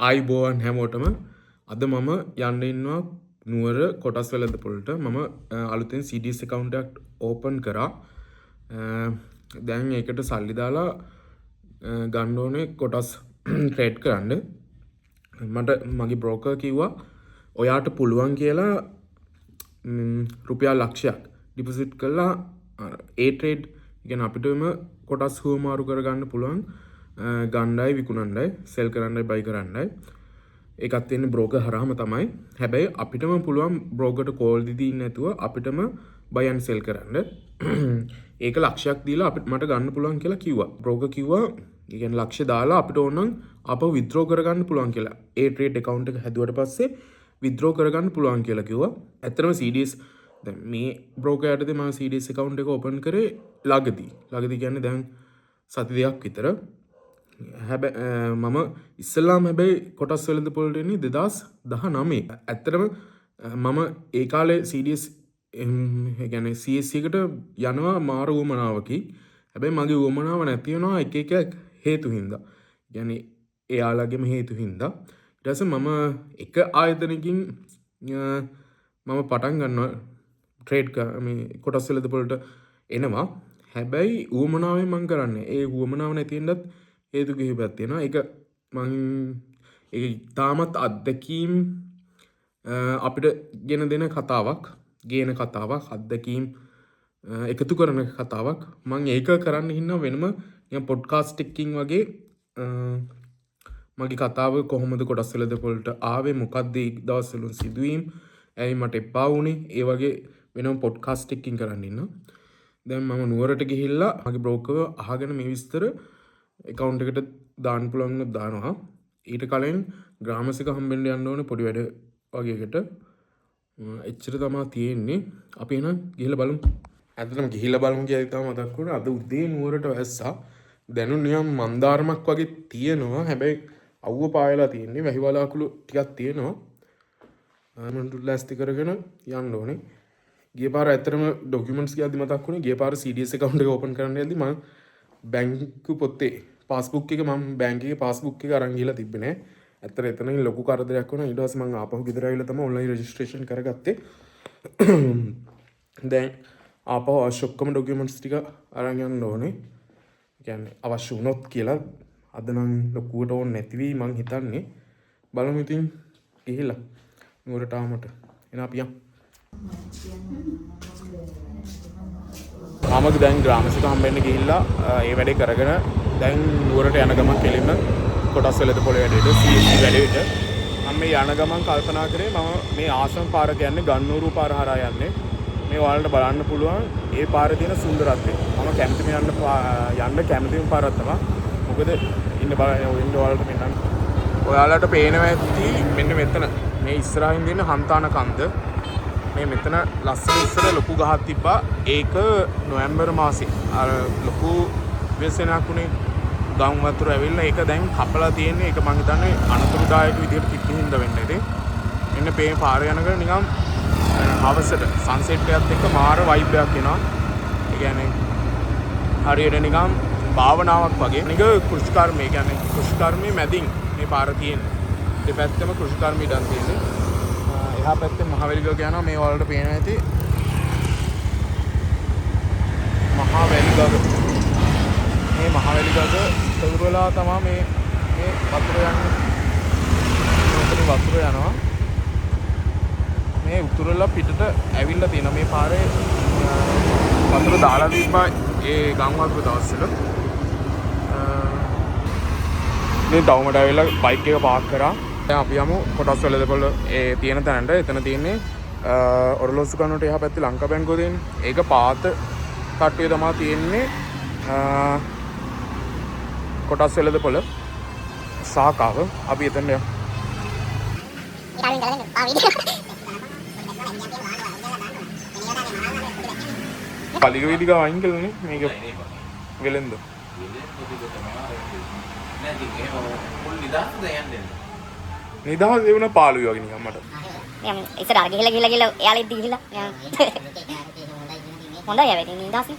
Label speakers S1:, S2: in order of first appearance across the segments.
S1: ආයිබෝවන් හැමෝටම අද මම යන්න ඉන්නවා නුවර කොටස් වෙළඳපොළට. මම අලුතෙන් CDS account එකක් ඕපන් කරා. දැන් ඒකට සල්ලි දාලා ගන්න ඕනේ කොටස් ට්‍රේඩ් කරන්න. මට මගේ බ්‍රෝකර් කිව්වා ඔයාට පුළුවන් කියලා රුපියල් ලක්ෂයක් ඩිපොසිට් කරලා ඒ ට්‍රේඩ් කියන්නේ අපිටම කොටස් හුවමාරු කරගන්න පුළුවන්. ගණ්ඩයි විකුණන්ඩයි සෙල් කරන්නයි බයි කරන්නයි ඒකත් තියෙන්නේ බ්‍රෝකර් හරහාම තමයි. හැබැයි අපිටම පුළුවන් බ්‍රෝකර්ට කෝල් දීදී නැතුව අපිටම බයි ඇන්ඩ් සෙල් කරන්න. ඒක ලක්ෂයක් දීලා අපිට මට ගන්න පුළුවන් කියලා කිව්වා. බ්‍රෝකර් කිව්වා ඒ කියන්නේ ලක්ෂ දාලා අපිට ඕනනම් ආපහු විත්ඩ්‍රෝ කරගන්න පුළුවන් කියලා. ඒ ට්‍රේඩ් account එක හැදුවට පස්සේ විත්ඩ්‍රෝ කරගන්න පුළුවන් කියලා කිව්වා. ඇත්තටම CDS දැන් මේ බ්‍රෝකර් යටතේ මම CDS account එක ඕපන් කරේ ළඟදී කියන්නේ දැන් සති දෙකක් විතර. මම ඉස්සල්ලාම හැබැයි කොටස් වෙළඳපොළට එන්නේ 2019. ඇත්තටම මම ඒ කාලේ CDS يعني CSC එකට යනවා මාර උවමනාවකි. හැබැයි මගේ උවමනාව නැති වෙනවා එක හේතු හින්දා. يعني එයාලගේම හේතු හින්දා. ඊට පස්සේ මම එක ආයතනකින් මම පටන් ගන්නවා ට්‍රේඩ් මේ කොටස් වෙළඳපොළට එනවා. හැබැයි උවමනාවෙන් මම කරන්නේ. ඒ උවමනාව නැති වෙනදත් හේතු කිහිපයක් තියෙනවා. ඒක තාමත් අත්දැකීම් අපිට ගෙන දෙන කතාවක්, ගේන කතාවක්, අත්දැකීම් එකතු කරන කතාවක්. මම ඒක කරන්න ඉන්නවා වෙනම පොඩ්කාස්ට් එකකින් වගේ. මගේ කතාව කොහොමද කොටස් වෙළඳපොළට ආවේ, මොකක්ද ඒ දවස්වල සිදුවීම්, ඇයි මට එපා වුනේ, ඒ වගේ වෙනම පොඩ්කාස්ට් එකකින් කරන්න ඉන්නවා. දැන් මම නුවරට ගිහිල්ලා මගේ බ්‍රෝකර්ව අහගෙන මේ විස්තර account එකට දාන්න පුළුවන් දානවා. ඊට කලින් ග්‍රාමසික හම්බෙන්න යන්න ඕනේ පොඩි වැඩ වගේකට. එච්චර තමයි තියෙන්නේ. අපි එහෙනම් ගිහිල්ලා බලමු. ඇත්තටම ගිහිල්ලා බලමු කියලා තමයි මතක් වුණා. අද උදේ නුවරට වැස්සා. දැනුත් නිකන් මන්දාරමක් වගේ තියෙනවා. හැබැයි අවුව පායලා තියෙන්නේ. වැහි වලාකුළු ටිකක් තියෙනවා. මම ලෑස්ති කරගෙන යන්න ඕනේ. ගිය පාර ඇත්තටම ඩොකියුමන්ට්ස් ගියද්දි මතක් වුණේ ගිය පාර CDS account එක ඕපන් කරන්න යද්දි මම බැංකු පොත්තේ පාස්බුක් එක මම බැංකුවේ පාස්බුක් එක අරන් ගිහලා තිබ්බේ නෑ. ඇත්තට එතනින් ලොකු කරදරයක් වුණා. ඊට පස්සේ මම ආපහු ගෙදර ආවිල්ලා තමයි ඔන්ලයින් රෙජිස්ට්‍රේෂන් කරගත්තේ. දැන් ආපහු අවශ්‍ය ඔක්කොම ඩොකියුමන්ට්ස් ටික අරන් යන්න ඕනේ. කියන්නේ අවශ්‍ය වුණොත් කියලා අද නම් ලොකුවට ඕනේ නැති වෙයි මං හිතන්නේ. බලමු ඉතින් ගිහිල්ලා නුවරට ආමට. එන අපි යමු. මම දැන් ග්‍රාමසික හම්බෙන්න ගිහිල්ලා ඒ වැඩේ කරගෙන දැන් නුවරට යන ගමන් කෙලින්ම කොටස් වෙළඳපොළ වැඩේට CSC වැඩේට මම මේ යන ගමන් කල්පනා කරේ මම මේ ආසම පාර කියන්නේ ගන්නූරු පාර හරහා යන්නේ. මේ ඔයාලට බලන්න පුළුවන් ඒ පාරේ තියෙන සුන්දරත්වය. මම කැමතිම යන්න කැමතිම පාරක් තමයි. මොකද ඉන්න ඔයාලට මෙන්න ඔයාලට පේනවා ඇති මෙන්න මෙතන මේ ඉස්සරහින් තියෙන හන්තාන කන්ද. මේ මෙතන ලස්සන ඉස්සර ලොකු ගහක් තිබ්බා. ඒක නොවැම්බර් මාසේ අර ලොකු වෙසෙනක් උනේ ගම් වතුර ඇවිල්ලා ඒක දැන් කපලා තියෙන්නේ. ඒක මම හිතන්නේ අනතුරුදායක විදිහට කිප්පින්ද වෙන්න ඇති. මෙන්න මේ පාර යනකොට නිකන් හවසට සන්සෙට් එකත් එක්ක මාර වයිබ් එකක් එනවා. ඒ කියන්නේ හරියට නිකන් භාවනාවක් වගේ. නික කෘෂිකර්මය කියන්නේ කෘෂිකර්මයේ මැදින් මේ පාර තියෙන්නේ. දෙපැත්තම කෘෂිකර්මී ඉඩම් තියෙන්නේ. එහා පැත්තේ මහවැලිගඟ යනවා. මේ වලට පේන ඇති මහවැලිගඟ. මේ මහවැලිගඟ තොරවලා තමයි මේ වතුර යන්නේ. මෙතන වතුර යනවා. මේ උතුරලා පිටට ඇවිල්ලා තියෙන මේ පාරේ වතුර දාලා තිබ්බා ඒ ගම් වතුර දවස්වල. මේ ඩවුමට ඇවිල්ලා බයික් එක පාක් කරා. දැන් අපි යමු කොටස් වෙළඳපොළ ඒ තියෙන තැනට. එතන තියෙන්නේ ඔරලෝසු කනුවට එහා පැත්තේ ලංකා බැංකුව තියෙන්නේ. ඒක පාත කට්ටුවේ තමයි තියෙන්නේ කොටස් වෙළඳපොළ සාකාව. අපි එතන යමු. පලිග වේදික වයින් කළනේ මේක වෙලෙන්ද. නිදහස් ඒ වුණා පාළුයි වගේ නිකන් මට.
S2: මම ඉස්සර අර ගිහලා එයාලා ඉද්දි ගිහලා හොඳයි ආවේ ඉතින් නිදහස්නේ.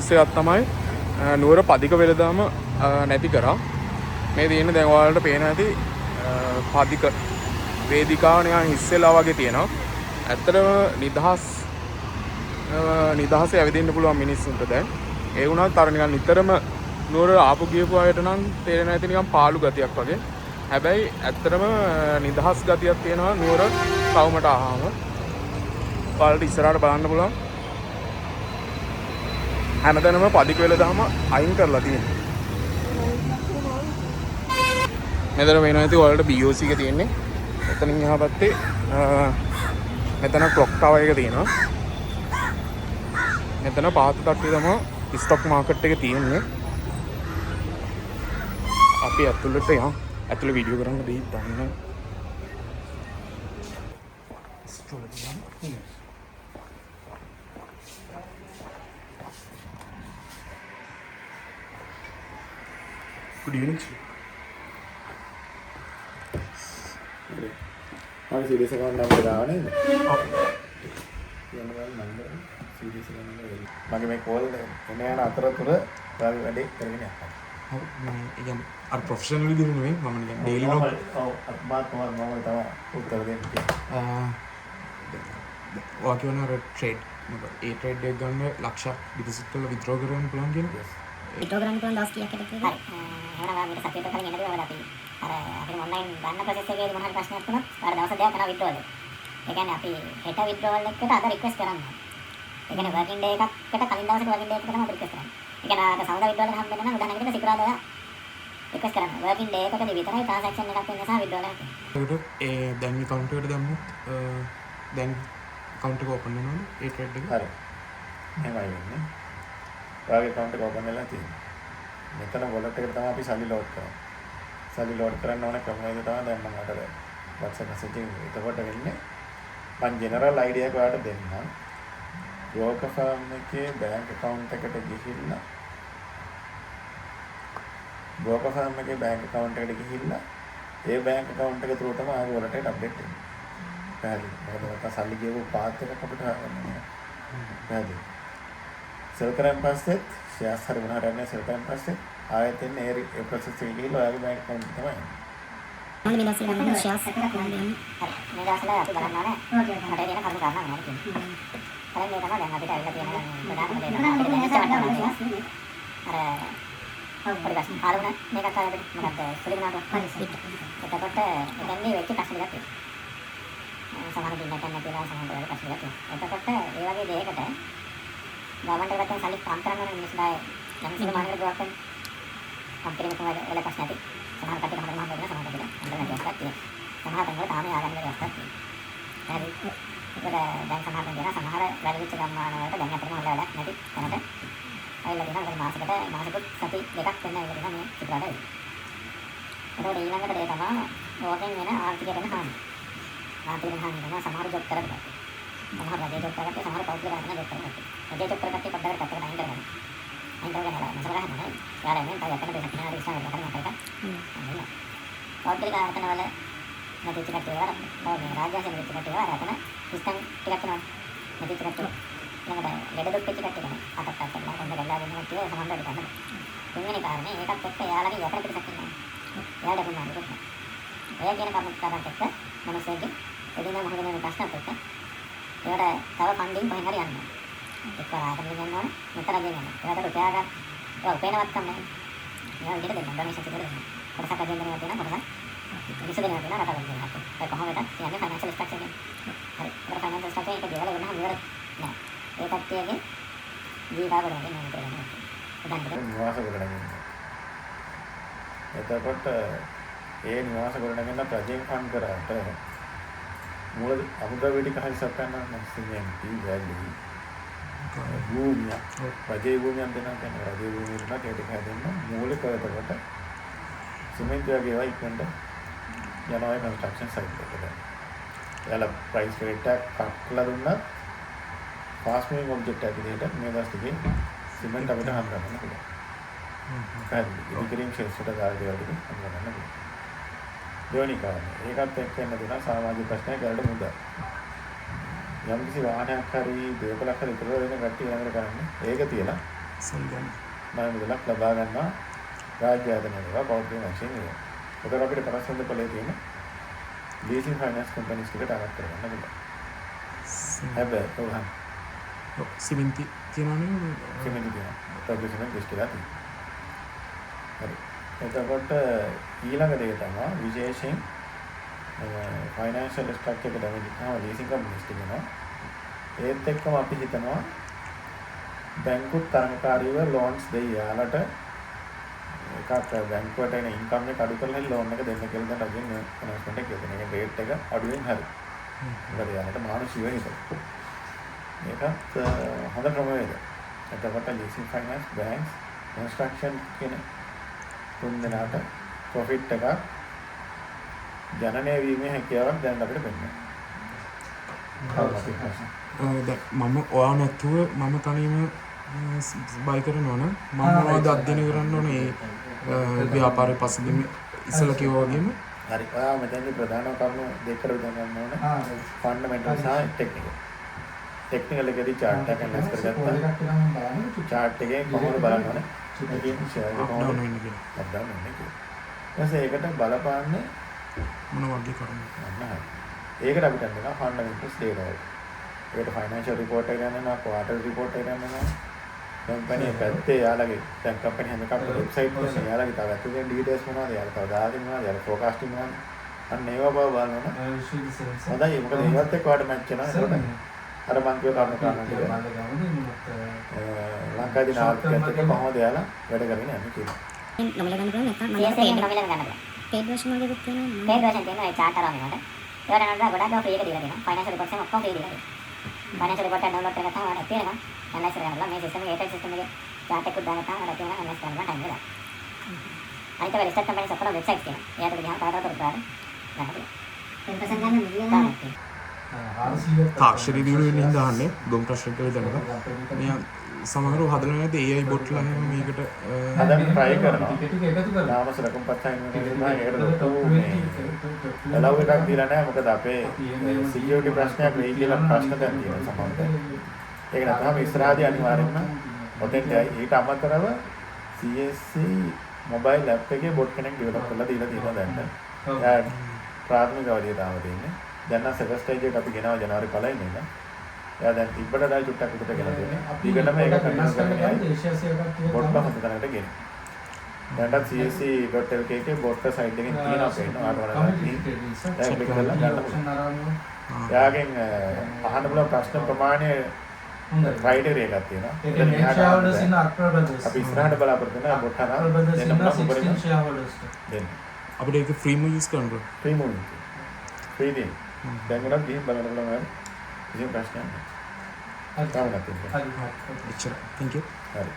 S1: නිවුස් එකක් තමයි නුවර පදික වෙළඳාම නැති කරා. මේ තියෙන දැන් ඔයාලට පේන ඇති පදික වේදිකාව නිකන් හිස් වෙලා වගේ තියෙනවා. ඇත්තටම නිදහසේ ඇවිදින්න පුළුවන් මිනිස්සුන්ට දැන්. ඒ වුණත් අර නිකන් නිතරම නුවර ආපු ගියපු අයට නම් තේරෙන ඇති නිකන් පාළු ගතියක් වගේ. හැබැයි ඇත්තටම නිදහස් ගතියක් තියෙනවා නුවර කවුමට ආවම. ඔයාලට ඉස්සරහට බලන්න පුළුවන්. හැමතැනම පදික වෙළඳාම අයින් කරලා තියෙනවා. මෙතන වෙනවා ඇති ඔයාලට BOC එක තියෙන්නේ. එතනින් එහා පැත්තේ මෙතන ක්ලොක් ටවර් එක තියෙනවා. මෙතන පාත තට්ටුවේ තමයි ස්ටොක් මාකට් එක තියෙන්නේ. අපි ඇතුළට යමු. ඇතුළේ වීඩියෝ කරන්න දෙයි ගන්න. Good evening.
S3: මම සීරියස් එකක් නම්බර දාව නේද?
S1: ඔව්.
S3: මගේ මේ කෝල් එන යන අතරතුර ඔයාගේ වැඩේ කරගෙන යන්න.
S1: ඔව් මම කියන්නේ අර ප්‍රොෆෙෂනල් විදිහට නෙවෙයි මම නිකන් ඩේලි ලොග්
S3: ඔව් අත්මාත් තමයි උත්තර දෙන්නේ.
S1: ඔයා කියන අර ට්‍රේඩ් ඒ ට්‍රේඩ් එක ගන්න ලක්ෂ ඩිපොසිට් කරලා විත්ඩ්‍රෝ කරන්න පුළුවන් කියන්නේ.
S2: විත්ඩ්‍රෝ කරන්න පුළුවන් දවස් කීයක් හිටද කියලා? හරි. එහෙනම් මේක සතියට කලින් එනදී වල අපි අපේ ඔන්ලයින් ගන්න ප්‍රොසෙස් එකේදී මොනවා හරි ප්‍රශ්නයක් වුණොත් අර දවස් දෙකක් යනවා විත්ඩ්‍රෝවල් එක. ඒ කියන්නේ අපි හෙට විත්ඩ්‍රෝවල් එකට අද රික්වෙස්ට් කරනවා. ඒ කියන්නේ වර්කින් ඩේ එකකට කලින් දවසක වර්කින් ඩේ එකට තමයි අපි රික්වෙස්ට් කරන්නේ. ඒ කියන්නේ අර සමුදා විත්ඩ්‍රෝවල් එක හම්බෙන්න නම් උදාහරණයකට සිකුරාදා රික්වෙස්ට් කරන්න. වර්කින් ඩේ එකකදී විතරයි ට්‍රාන්සැක්ෂන් එකක් වෙන නිසා විත්ඩ්‍රෝවල් එකක්.
S1: ඒකට ඒ දැන් account එකට දැම්මොත් දැන් account එක open වෙනවද ඒ ට්‍රේඩ් එක?
S3: හරි. එහෙමයි වෙන්නේ. ඔයාගේ account එක open වෙලා තියෙනවා. මෙතන wallet එකට තමයි අපි සල්ලි load කරන්නේ. සල්ලි load කරන්න ඕන ක්‍රමවේද තමයි දැන් මම අර WhatsApp messaging එතකොට වෙන්නේ. මම general idea එක ඔයාලට දෙන්නම්. broker firm එකේ bank account එකට ගිහිල්ලා broker firm එකේ bank account එකට ගිහිල්ලා ඒ bank account එක through තමයි ආයෙ wallet එකට update වෙන්නේ. පැහැදිලි. මොකද සල්ලි ගියපු path එකක් අපිට හොයන්න. පැහැදිලි. sell කරන් පස්සේ shares හරි මොනවා හරි යන්නේ sell කරන් පස්සේ ආයෙත් එන්නේ ඒ process එක ගිහිල්ලා ඔයාගේ bank account එක තමයි.
S2: මොන මේ දැසිය ගන්න ෂෙයාර්ස් එකක් ගන්න. හරි. මේ දවස්වල අපි බලන්න ඕනේ. මට දෙන කරුණු කාරණා මොනවද කියන්නේ. හරි මේ තමයි දැන් අපිට අවිලා තියෙන ප්‍රධානම දේ තමයි අපිට දැනෙච්ච වටිනාකම. අර පොඩි ප්‍රශ්න ආරුණ මේකත් අපිට මොකක්ද සුලිනාට හරි. එතකොට එතෙන්දී වෙච්ච ප්‍රශ්න ටිකක් තියෙනවා. සමහර දෙයක් නැත්නම් කියලා සමහර දේවල් ප්‍රශ්න ටිකක් තියෙනවා. එතකොට ඒ වගේ දෙයකට ගවර්න්මන්ට් එකට සල්ලි පම්ප් කරන්න ඕන මිනිස්සුන්ගේ නම් සිල මානකට ගොඩක් වෙන පම්ප් කිරීම තමයි වල ප්‍රශ්න ඇති. සමහර කටට හදන්න මම වෙන සමහර කටට හදන්න දෙයක් තියෙනවා. සමහර තැන්වල තාම ආගන්න දෙයක් තියෙනවා. හරි. ඒක දැන් සමහර තැන් දෙනා සමහර වැලිවිච්ච ගම්මාන වලට දැන් අතරම හොඳ වැඩක් නැති තැනට අයිලා දෙනවා. මාසෙකට සති දෙකක් වෙන අයිලා දෙනවා මේ සිකුරාට. ඒකෝට ඊළඟට ඒ තමයි ඕකෙන් වෙන ආර්ථිකයට වෙන හානි. ආර්ථිකයට හානි වෙනවා සමහර ජොබ් කරලා. සමහර රජයේ ජොබ් කරලා සමහර පෞද්ගලික ආයතන ජොබ් කරලා. රජයේ ජොබ් කරලා පොඩ්ඩක් පැත්තකට අයින් කරනවා. අයින් කරගෙන යනවා. මසලා නැහැ. යාළුවා එන්නේ තව යකන දෙයක් නෑ ඉස්සරහට කරන්න අපිට. පෞද්ගලික ආයතන වල නැති ටිකක් ඒවා මේ රාජ්‍යයෙන් නැති ටිකක් ඒවා රටන සිස්ටම් ටිකක් කරනවා. නැති ටිකක් ඊළඟට ලෙඩ දුක් ටිකක් කරනවා. අතක් කරලා හොඳ ගල්ලා වෙනවා කියලා සමහරවිට කරනවා. තුන්වෙනි කාරණේ ඒකත් එක්ක යාළුවගේ යකන පිටසක් ඉන්නවා. එයාට කොහොමද කරන්නේ? එයා කියන කරුණාට එක්ක මිනිස්සුන්ගේ එදින මොහොතේ වෙන ප්‍රශ්නත් එක්ක ඒකට තව ෆන්ඩින් කොහෙන් හරි යනවා. එක්ක ආයතන වලින් යනවා මෙතන දෙනවා. ඒකට රුපියල් ගන්න ඒක උපේනවත්කම් නැහැ. ඒවා විදිහට දෙන්න ඩොනේෂන් ටික දෙන්න. කොටසක් අදින්න දෙනවා තියෙනවා කොටසක් විසදෙනවා තියෙනවා රටවල් දෙනවා. ඒක කොහොමද කියන්නේ ෆයිනෑන්ෂල් ස්ට්‍රක්චර් එක. හරි. ඒක ෆයිනෑන්ෂල් ස්ට්‍රක්චර් එක දේවල් වෙනවා ඉවර නෑ. ඒ කට්ටියගේ ජීවිතාවල නේද නේද කරන්නේ.
S3: නිවාස ගොඩනගන්න. එතකොට ඒ නිවාස ගොඩනගන්න ප්‍රජෙන් ෆන්ඩ් කරාට මූල අමුද්‍රව්‍ය ටික හරි සපයන්න නැත්නම් වැලි භූමිය රජයේ භූමියක් දෙනවා කියන්නේ රජයේ භූමිය වලට ඒ ටික හැදෙන්න මූලික එතකොට සිමෙන්ති වගේ ඒවා ඉක්මනට යනවා කන්ස්ට්‍රක්ෂන් සයිට් එකට. එයාලා ප්‍රයිස් රේට් එක කක්ලා දුන්නා ෆාස්ට් මූවිං ඔබ්ජෙක්ට් එකක් විදිහට මේ දවස් ටිකේ සිමෙන්ට් අපිට හම් කරන්න පුළුවන්. හරි. ඉදිරියෙන් ෂෙල්ස්ට දාලා දේවල් ටික හම් කරන්න පුළුවන්. දෙවෙනි කාරණේ ඒකත් එක්ක එන්න දෙන සමාජික ප්‍රශ්නයක් ගැලට මුදල්. යම් කිසි වාහනයක් හරි දේපලක් හරි ඉතුරු වෙන කට්ටිය යනකට කරන්නේ ඒක තියලා
S1: සල්ගන්න
S3: ණය මුදලක් ලබා ගන්නවා රාජ්‍ය ආයතන වල පෞද්ගලික වශයෙන් ඒවා. ඒතර අපිට පරස්සම්ද ඵලයේ තියෙන ලීසින් ෆයිනෑන්ස් කම්පැනිස් ටිකට අරක් කරගන්න පුළුවන්. හැබැයි ඔහන්
S1: සිමින්ති තියෙනවනේ
S3: සිමෙන්ති තියෙනවා. ප්‍රොෆෙෂනල් ලිස්ට් එකක් තියෙනවා. හරි. එතකොට ඊළඟ දේ තමයි විශේෂයෙන් ෆයිනෑන්ෂල් ස්ට්‍රක්චර් එක දැනෙන්න තමයි ලීසින් කම්පැනිස් ටිකනවා. ඒත් එක්කම අපි හිතනවා බැංකුත් තරඟකාරීව ලෝන්ස් දෙයි යාලට එකක් බැංකුවට එන ඉන්කම් එක අඩු කරලා ලෝන් එක දෙන්න කියලා දැන් අදින් ඇනවුස්මන්ට් එක කියනවා. ඒක රේට් එක අඩුවෙන් හරි. මොකද යාලට මානසිකව හිතේ. මේකත් හොඳ ක්‍රමවේද. එතකොට ලීසින් ෆයිනෑන්ස් බැංක්ස් කන්ස්ට්‍රක්ෂන් කියන තුන් දෙනාට ප්‍රොෆිට් එකක් ජනනය වීමේ හැකියාවක් දැන් අපිට පෙන්වනවා.
S1: මම ඔයා නැතුව මම තනියම බයි කරනවන මම ඔයාද අධ්‍යයනය කරන්න ඕනේ ව්‍යාපාරය පසුබිම ඉස්සෙල්ලා කිව්වා වගේම
S3: හරි. ඔයා මෙතනදී ප්‍රධාන කරුණු දෙකකට බෙදා ගන්න ඕනේ. ෆන්ඩමෙන්ටල් සහ ටෙක්නිකල්. ටෙක්නිකල් එකේදී chart එකක් ඇනලයිස් කරගත්තා. chart එකේ කොහොමද බලන්නේ? ඒකේ ෂෙයාර් එක කොහොමද
S1: වෙන්නේ කියලා.
S3: අප්ඩවුන් වෙන්නේ කියලා. ඊපස්සේ ඒකට බලපාන්නේ
S1: මොන වගේ කරුණු
S3: නැහැ. ඒකට අපිට කියනවා ෆන්ඩමෙන්ටල්ස් ඩේටා එක. ඒකට ෆයිනෑන්ෂල් රිපෝට් එක ගන්නවා, ක්වාටර් රිපෝට් එක ගන්නවා. කම්පැනි පැත්තේ යාළගේ දැන් කම්පැනි හැම එකක්ම වෙබ්සයිට් එකේ යාළගේ තව ඇතුලේ ඩීටේල්ස් මොනවද යාළ තව දාගෙන මොනවද යාළ ෆෝකාස්ටිං මොනවද අන්න ඒවා බව බලනවා. හොඳයි. මොකද ඒවත් එක්ක වාට මැච් වෙනවා. ඒකට අර මං කියව කරුණු කරනවා ලංකාවේ නාටකයත් එක්ක කොහොමද යාලා වැඩ කරගෙන යන්නේ කියලා.
S2: නොමිල ගන්න පුළුවන් නැත්නම් මම පේඩ් නොමිල ගන්න පුළුවන්. පේඩ් version වගේ දෙයක් තියෙනවා. පේඩ් version තියෙනවා ඒ chart අරන් වලට. ඒවට නේද ගොඩක් ඒවා free එක දීලා තියෙනවා. financial reports එක ඔක්කොම free දීලා තියෙනවා. financial report එක download කරගත්තාම ඔයාලට තියෙනවා. analyze කරගන්න මේ system එකේ ATL system එකේ chart එකක් දාගත්තාම ඔයාලට තියෙනවා analyze කරන්න time එක. අනිත් ඒවා listed companies ඔක්කොම websites තියෙනවා. එයාට ගියාම තව තවත් උත්තරාට ගන්න පුළුවන්. 10% ගන්න මිලියන
S1: තාක්ෂරි දියුණු වෙන්න දාන්නේ ගොම් ප්‍රශ්න කියලා දැනගන්න. මෙයා සමහරව හදලා නැති AI බොට්ලා හැම මේකට
S3: හදන්න try කරනවා. නාමස රකම් පත්තයින් වෙනවා. ඒකට ලොකු එකක් දීලා නැහැ. මොකද අපේ security ප්‍රශ්නයක් වෙයි කියලා ප්‍රශ්න දැන් තියෙනවා සමහරවිට. ඒක නැත්නම් ඉස්සරහදී අනිවාර්යෙන්ම ඔතෙන්ටයි ඊට අමතරව CSC මොබයිල් ඇප් එකේ බොට් කෙනෙක් ඩෙවලොප් කරලා දීලා තියෙනවා දැන්. එයා ප්‍රාථමික අවධිය තාම තියෙන්නේ. දැන් නම් සෙකන්ඩ් ස්ටේජ් එක අපි ගෙනාවා ජනවාරි 1 වෙනිදා. එයා දැන් තිබ්බට ඩයි චුට්ටක් විතර ගෙනලා දෙන්නේ. ඊකටම ඒක කන්වින්ස් කරගෙන බොට් එක හොඳ තැනකට ගෙන. දැන්ට csc.lk එකේ බොට් එක සයිඩ් එකෙන් තියෙනවා පේනවා. ආට වඩා දැන් ක්ලික් කරලා ගන්න පුළුවන්. එයාගෙන් අහන්න පුළුවන් ප්‍රශ්න ප්‍රමාණය ක්‍රයිටීරියා එකක් තියෙනවා. අපි ඉස්සරහට බලාපොරොත්තු වෙන බොට් හරහා දෙන්න පුළුවන් දෙන්න.
S1: අපිට ඒක ෆ්‍රීම යූස් කරන්න පුළුවන්.
S3: ෆ්‍රී මොනින්. ෆ්‍රී දෙන්න. දැන් උනත් ගිහින් බලන්න පුළුවන්. කිසිම ප්‍රශ්නයක් නැහැ. හරි. තාම නැතිද?
S1: එච්චර. thank you.
S3: හරි.